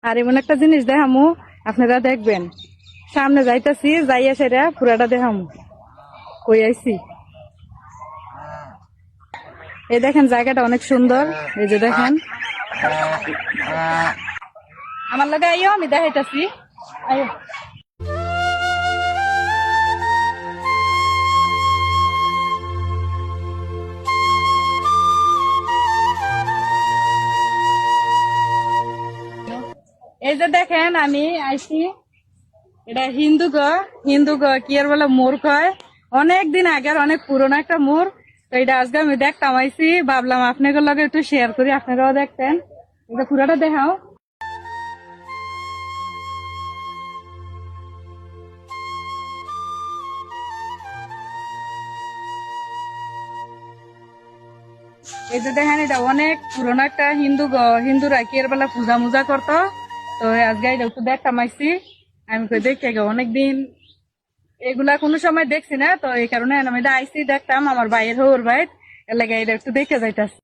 আর এমন একটা জিনিস দেখামু, আপনারা দেখবেন। সামনে যাইতাছি, যাইয়া সেটা পুরাটা দেখামু। কই আইছি, এই দেখেন জায়গাটা অনেক সুন্দর। এই যে দেখেন, আমার লগে আইও, আমি দেখাইতাছি। আইও। এই যে দেখেন আমি আইছি, এটা হিন্দু ঘর কি আর বলে মোর কয়। অনেক দিন আগের অনেক পুরনো একটা মোর। তো এটা আজকে আমি দেখতাম আইছি, ভাবলাম আপনাদের লগে একটু শেয়ার করি, আপনারাও দেখতেন। এটা পুরাটা দেখাও। এই যে দেখেন, এটা অনেক পুরনো একটা হিন্দুরা কি এর বেলা পূজা মুজা করতো। তো আজকে এটা একটু দেখতাম আইছি। আমি কই দেখে গে অনেকদিন এগুলা কোনো সময় দেখছি না, তো এই কারণে আমি এটা আইছি দেখতাম আমার ভাইয়ের হৌর ভাই, এর লাগে এটা একটু দেখে যাইতাছি।